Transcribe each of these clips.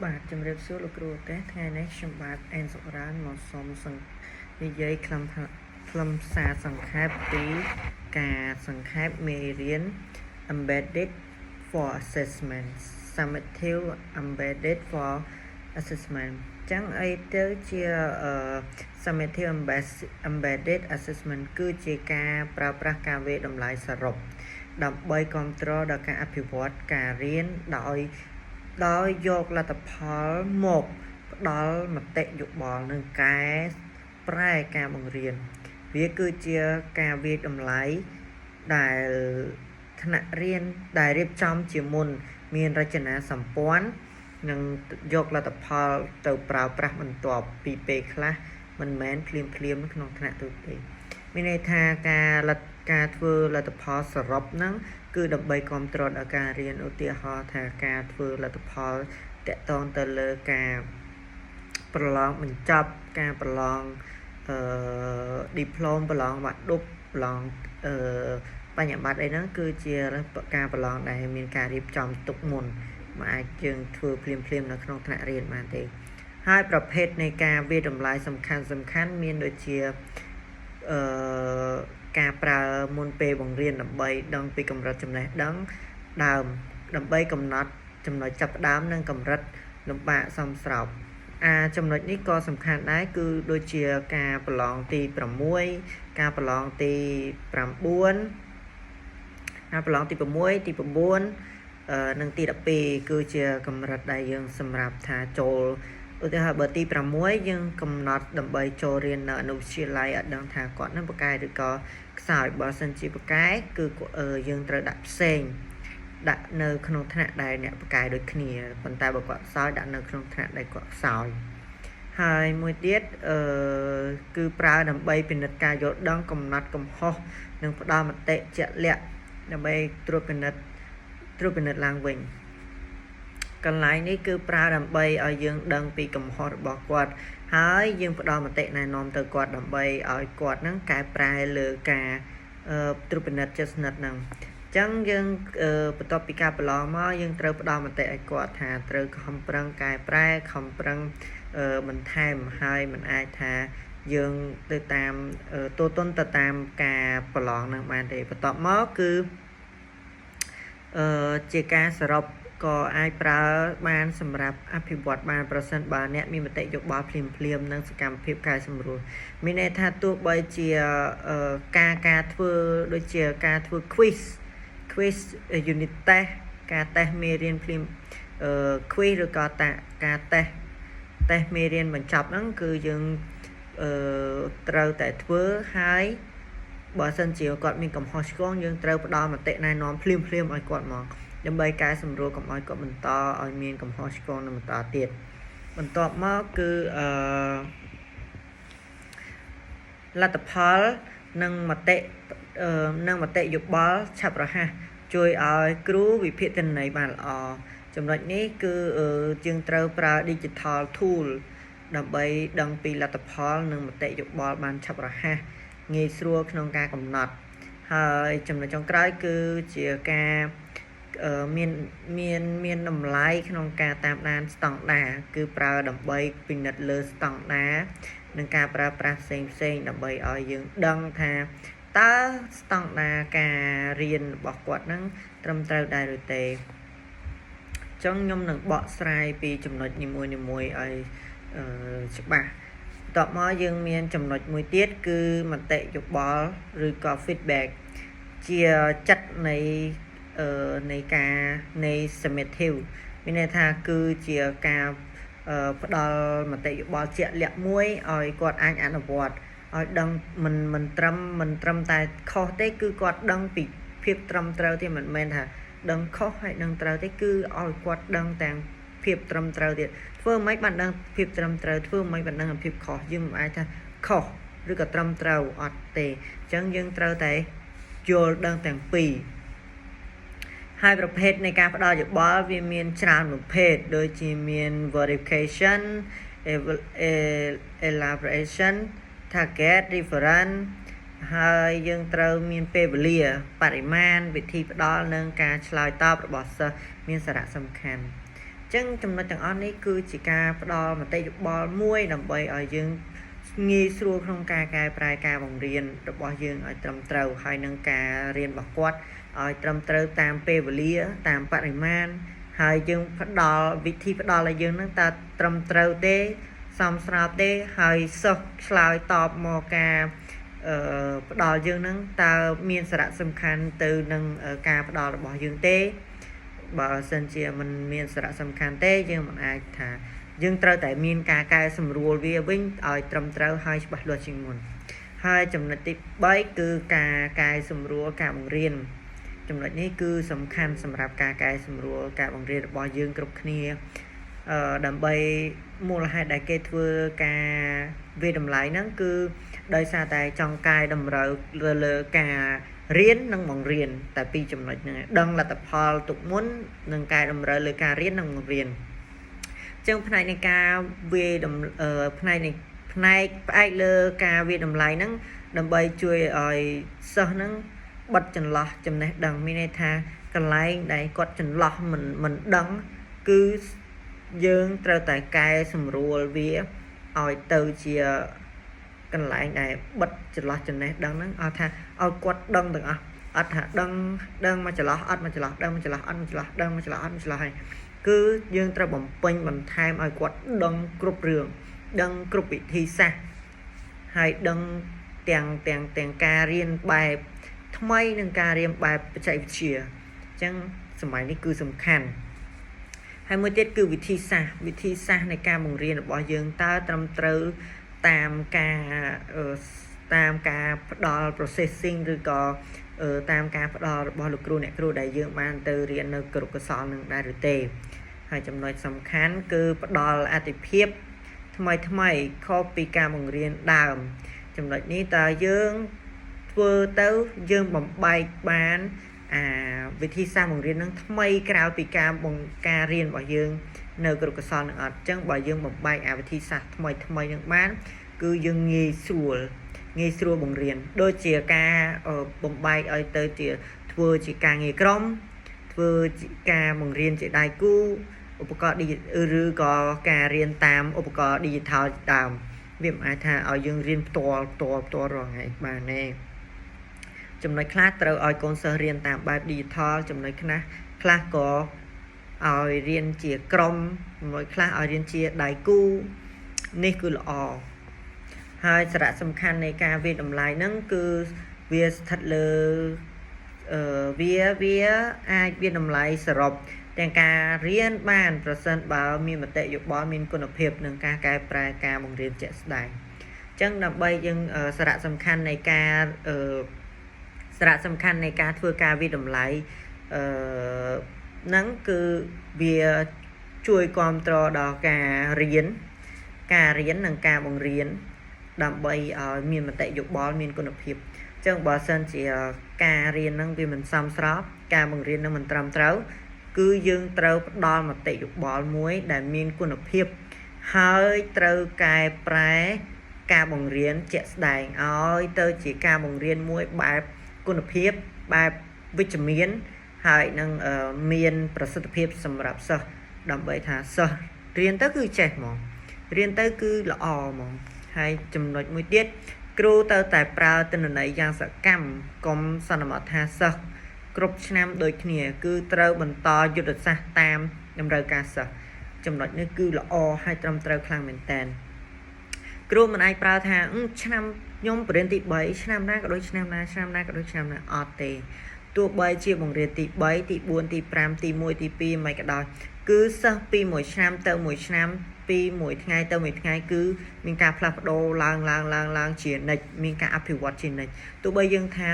បាទជំរាបសួរលោកគ្រូទេថ្ងៃនេះខ្ញុំបាទអេនសុរានមកសូមនិយាយខ្លឹមសារសង្ខេបពីការសង្ខេបមេរៀន Embedded for Assessment Summative Embedded for Assessment ចឹងអីទៅជា Summative Embedded Assessment គឺជាការប្រើប្រាស់ការវាយតម្លៃសរុបដើម្បីគ្រប់គ្រងដល់ការអភិវឌ្ឍការរៀនដោយយកលទ្ធផលមកផ្ដល់មតិយោបល់និងកែប្រែការបង្រៀនវាគឺជាការវាយតម្លៃដែលថ្នាក់រៀនដែលរៀបចំជាមុនមានរចនាសម្ព័ន្ធនិងយកលទ្ធផលទៅប្រើប្រាស់បន្ទាប់ពីពេលខ្លះមិនមែនភ្លាមក្នុងថ្នាក់ទូទៅមានន័យថាការធ្វើលទ្ធផលសរុបហ្នឹងគឺដើម្បីគ្រប់គ្រងដល់ការរៀនឧទាហរណ៍ថាការធ្វើលទ្ធផលតកតងទៅលើការប្រឡងបញ្ចប់ការប្រឡងឌីប្លូមប្រឡងបាក់ឌុបប្រឡងបញ្ញត្តិបត្រអីហ្នឹងគឺជាការប្រឡងដែលមានការរៀបចំទុកមុនមិនអាចយើងធ្វើភ្លាមនៅក្នុងថ្នាក់រៀនបានទេហើយប្រភេទនៃការវាយតម្លៃសំខាន់មានដូចជាការប្រើមុនពេលបង្រៀនដើម្បីដឹងពីកម្រិតចំណេះដឹងដើមដើម្បីកំណត់ចំណុចចាប់ផ្ដើមនិងកម្រិតលំបាកសមស្របចំណុចនេះក៏សំខាន់ដែរគឺដូចជាការប្រឡងទី6ការប្រឡងទី9ការប្រឡងទី6ទី9និងទី12គឺជាកម្រិតដែលយើងសម្រាប់ថាចូលឧទាហរណ៍បើទី6យើងកំណត់ដើម្បីចូលរៀននៅអនុវិទ្យាល័យអត់ដឹងថាគាត់នឹងបកែឬក៏ខ្សោយបើសិនជាបកែគឺយើងត្រូវដាក់ផ្សេងដាក់នៅក្នុងថ្នាក់ដែលអ្នកបកែដូចគ្នាប៉ុន្តែបើគាត់ខ្សោយដាក់នៅក្នុងថ្នាក់ដែលគាត់ខ្សោយហើយមួយទៀតគឺប្រើដើម្បីពិនិត្យការយល់ដឹងកំណត់កំហុសនិងផ្ដល់មតិជាក់លាក់ដើម្បីត្រួតពិនិត្យឡើងវិញកន្លែងនេះគឺប្រើដើម្បីឲ្យយើងដឹងពីកំហុសរបស់គាត់ហើយយើងផ្ដល់មតិណែនាំទៅគាត់ដើម្បីឲ្យគាត់នឹងកែប្រែលើការត្រួតពិនិត្យចិត្តស្និទ្ធហ្នឹងអញ្ចឹងយើងបន្ទាប់ពីការប្រឡងមកយើងត្រូវផ្ដល់មតិឲ្យគាត់ថាត្រូវខំប្រឹងកែប្រែខំប្រឹងបន្ថែមហើយមិនអាចថាយើងទៅតាមទូទុនទៅតាមការប្រឡងហ្នឹងបានទេបន្ទាប់មកគឺជាការសរុបក៏អាចប្រើបានសម្រាប់អភិវឌ្ឍបានប្រសិនបើអ្នកមានមតិយោបល់ភ្លាមនិងសកម្មភាពកែសម្រួលមានន័យថាទោះបីជាការធ្វើដូចជាការធ្វើ quiz unit test ការតេស្តមេរៀនភ្លាមquiz ឬក៏ការតេស្តមេរៀនបញ្ចប់ហ្នឹងគឺយើងត្រូវតែធ្វើហើយបើសិនជាគាត់មានកំហុសឆ្គងយើងត្រូវផ្ដល់មតិណែនាំភ្លាមឲ្យគាត់មកដើម្បីកែសម្រួលកុំឲ្យគាត់បន្តឲ្យមានកំហុសឆ្គងនៅបន្តទៀតបន្ទាប់មកគឺលទ្ធផលនិងមតិយោបល់ឆាប់រហ័សជួយឲ្យគ្រូវិភាគទិន្នន័យបានល្អចំណុចនេះគឺយើងត្រូវប្រើ digital tool ដើម្បីដឹងពីលទ្ធផលនិងមតិយោបល់បានឆាប់រហ័សងាយស្រួលក្នុងការកំណត់ហើយចំណុចចុងក្រោយគឺជាការមានតម្លៃក្នុងការតាមដានស្តង់ដារគឺប្រើដើម្បីពិនិត្យលើស្តង់ដារនិងការប្រើប្រាស់ផ្សេងដើម្បីឲ្យយើងដឹងថាតើស្តង់ដារការរៀនរបស់គាត់នឹងត្រឹមត្រូវដែរឬទេចុងខ្ញុំនឹងបកស្រាយពីចំណុចនីមួយឲ្យច្បាស់បន្ទាប់មកយើងមានចំណុចមួយទៀតគឺមតិយោបល់ឬក៏ feedback ជាចិត្តនៃ summative មានន័យថាគឺជាការផ្ដល់មតិយោបល់ជាក់លាក់មួយឲ្យគាត់អាចអនុវត្តឲ្យដឹងមិនត្រឹមតែខុសទេគឺគាត់ដឹងពីភាពត្រឹមត្រូវទេមិនមែនថាដឹងខុសហើយដឹងត្រូវទេគឺឲ្យគាត់ដឹងទាំងភាពត្រឹមត្រូវទៀតធ្វើមិនបានដឹងភាពត្រឹមត្រូវធ្វើមិនបានដឹងភាពខុសយើងមិនអាចថាខុសឬក៏ត្រឹមត្រូវអត់ទេអញ្ចឹងយើងត្រូវតែយល់ដឹងទាំងពីរហើយប្រភេទនៃការផ្ដល់យោបល់វាមានច្រើនប្រភេទដូចជាមាន verification elaboration target reference ហើយយើងត្រូវមានពេលវេលាបរិមាណវិធីផ្ដល់និងការឆ្លើយតបរបស់សិស្សមានសារៈសំខាន់ Chẳng trong nó chẳng ơn ấy cứ chỉ ca đo mà tay bò muôi đầm bầy ở dương nghi xua không ca prai ca bằng riêng được bao dương ở trầm trầu hay nâng ca riêng bạc quát ở trầm trầu tam pê và lia tam pariman hai dương phát đo vị thi phát đo là dương nó ta trầm trầu tê xong sau tê hai sọc slide top mò ca phát đo dương nó ta miên sạ xâm khăn từ nâng ca phát đo là bỏ dương tê bà sân chia mình miền sạ sầm khăn tê nhưng mà ai thà dương trâu tại miền ca sầm rùa vía vinh ở trầm trâu hai bát luật trình nguồn hai chấm nét tiếp bảy cứ ca sầm rùa ca bằng riêng chấm nétนี้គឺសំខាន់សម្រាប់ការកែសម្រួលការបង្រៀនរបស់យើងគ្រប់គ្នាដើម្បីមូលហេតុដែលគេធ្វើការវិតម្លៃហ្នឹងគឺដោយសារតែចង់កែតម្រូវលើការរៀននិងបង្រៀនតែពីរចំណុចហ្នឹងដឹងលទ្ធផលទុកមុននិងកែតម្រូវលើការរៀននិងបង្រៀនចឹងផ្នែកនៃការវាផ្នែកផ្អែកលើការវាតម្លៃហ្នឹងដើម្បីជួយឲ្យសិស្សហ្នឹងបិទចន្លោះចំណេះដឹងមានន័យថាកន្លែងដែលគាត់ចន្លោះមិនដឹងគឺយើងត្រូវតែកែសម្រួលវាឲ្យទៅជាកន្លែងដែលបិទចន្លោះចំណេះដឹងហ្នឹងឲ្យថាឲ្យគាត់ដឹងទាំងអស់អត់ថាដឹងមកចន្លោះអត់មកចន្លោះដឹងមកចន្លោះអត់មកចន្លោះដឹងមកចន្លោះអត់មកចន្លោះហើយគឺយើងត្រូវបំពេញបន្ថែមឲ្យគាត់ដឹងគ្រប់រឿងដឹងគ្រប់វិធីសាស្ត្រហើយដឹងទាំងការរៀនបែបថ្មីនិងការរៀនបែបបច្ចេកវិទ្យាអញ្ចឹងសម័យនេះគឺសំខាន់ហើយមួយទៀតគឺវិធីសាស្ត្រនៃការបង្រៀនរបស់យើងតើត្រឹមត្រូវតាមការផ្ដល់ processing ឬក៏តាមការផ្ដល់របស់លោកគ្រូអ្នកគ្រូដែលយើងបានទៅរៀននៅក្រុមកសលនឹងដែរឬទេហើយចំណុចសំខាន់គឺផ្ដល់អត្ថិភាពថ្មីខុសពីការបង្រៀនដើមចំណុចនេះតើយើងធ្វើទៅយើងបំបែកបានវិធីសាស្ត្របង្រៀននឹងថ្មីក្រៅពីការរៀនរបស់យើងនៅក្រុមកសលនឹងអត់អញ្ចឹងបើយើងបំបែកវិធីសាស្ត្រថ្មីនឹងបានគឺយើងងាយស្រួលបង្រៀនដូចជាការបំបែកឲ្យទៅជាធ្វើជាការងារក្រុមធ្វើជាការបង្រៀនជាដៃគូឧបករណ៍ឬក៏ការរៀនតាមឧបករណ៍ digital ដើមវាមិនអាចថាឲ្យយើងរៀនផ្ទាល់រាល់ថ្ងៃបានទេចំណុចខ្លះត្រូវឲ្យកូនសិស្សរៀនតាមបែប digital ចំណុចខ្លះក៏ឲ្យរៀនជាក្រុមចំណុចខ្លះឲ្យរៀនជាដៃគូនេះគឺល្អហើយសារៈសំខាន់នៃការវិតម្លៃហ្នឹងគឺវាស្ថិតលើវាអាចវិតម្លៃសរុបទាំងការរៀនបានប្រសិនបើមានមតិយោបល់មានគុណភាពនិងការកែប្រែការបង្រៀនជាក់ស្ដែងអញ្ចឹងដើម្បីយើងសារៈសំខាន់នៃការធ្វើការវិតម្លៃហ្នឹងគឺវាជួយគាំទ្រដល់ការរៀននិងការបង្រៀនដើម្បីឲ្យមានមតិយោបល់មានគុណភាពអញ្ចឹងបើសិនជាការរៀនហ្នឹងវាមិនសមស្របការបង្រៀននឹងមិនត្រឹមត្រូវគឺយើងត្រូវផ្ដល់មតិយោបល់មួយដែលមានគុណភាពហើយត្រូវកែប្រែការបង្រៀនជាក់ស្ដែងឲ្យទៅជាការបង្រៀនមួយបែបគុណភាពបែបវិជ្ជមានហើយនឹងមានប្រសិទ្ធភាពសម្រាប់សិស្សដើម្បីថាសិស្សរៀនទៅគឺចេះហ្មងរៀនទៅគឺល្អហ្មងហើយចំណុចមួយទៀតគ្រូត្រូវតែប្រើទិន្នន័យយ៉ាងសកម្មកុំសន្មតថាសិស្សគ្រប់ឆ្នាំដូចគ្នាគឺត្រូវបន្តយុទ្ធសាស្ត្រតាមតម្រូវការសិស្សចំណុចនេះគឺល្អហើយត្រឹមត្រូវខ្លាំងមែនតើគ្រូមិនអាចប្រើថាឆ្នាំខ្ញុំបរិញ្ញាបត្រទី3ឆ្នាំណាក៏ដូចឆ្នាំណាឆ្នាំណាក៏ដូចឆ្នាំណាអត់ទេទោះបីជាបង្រៀនទី3ទី4ទី5ទី1ទី2មិនក៏ដោយគឺសិស្សពីមួយឆ្នាំទៅមួយឆ្នាំពីមួយថ្ងៃទៅមួយថ្ងៃគឺមានការផ្លាស់ប្ដូរឡើងជានិច្ចមានការអភិវឌ្ឍជានិច្ចទោះបីយើងថា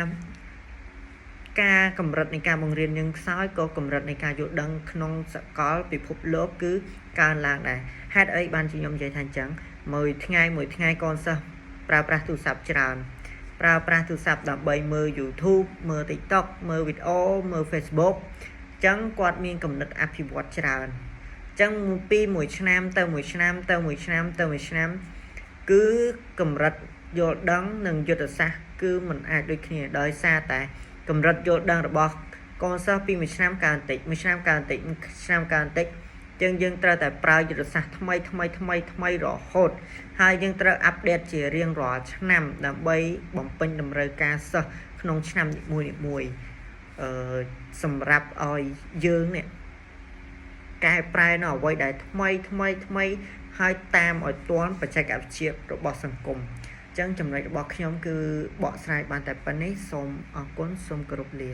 ការកម្រិតនៃការបង្រៀនយើងខ្សោយក៏កម្រិតនៃការយល់ដឹងក្នុងសកលពិភពលោកគឺកើនឡើងដែរហេតុអីបានជាខ្ញុំនិយាយថាអញ្ចឹងមួយថ្ងៃកូនសិស្សប្រើប្រាស់ទូរស័ព្ទច្រើនប្រើប្រាស់ទូរស័ព្ទដើម្បីមើល YouTube មើល TikTok មើលវីដេអូមើល Facebook អញ្ចឹងគាត់មានគំនិតអភិវឌ្ឍច្រើនអញ្ចឹងពីមួយឆ្នាំទៅមួយឆ្នាំគឺកម្រិតយល់ដឹងនិងយុទ្ធសាស្ត្រគឺមិនអាចដូចគ្នាដោយសារតែកម្រិតយល់ដឹងរបស់កូនសិស្សពីមួយឆ្នាំកើនតិច ចឹងយើងត្រូវតែប្រើយុទ្ធសាស្ត្រថ្មីរហូតហើយយើងត្រូវអាប់ដេតជារៀងរាល់ឆ្នាំដើម្បីបំពេញតម្រូវការសិស្សក្នុងឆ្នាំនីមួយសម្រាប់ឲ្យយើងនេះកែប្រែនៅអ្វីដែលថ្មីហើយតាមឲ្យទាន់បច្ចេកវិទ្យារបស់សង្គមអញ្ចឹងចំណុចរបស់ខ្ញុំគឺបកស្រាយបានតែប៉ុណ្នេះសូមអរគុណសូមគោរពលា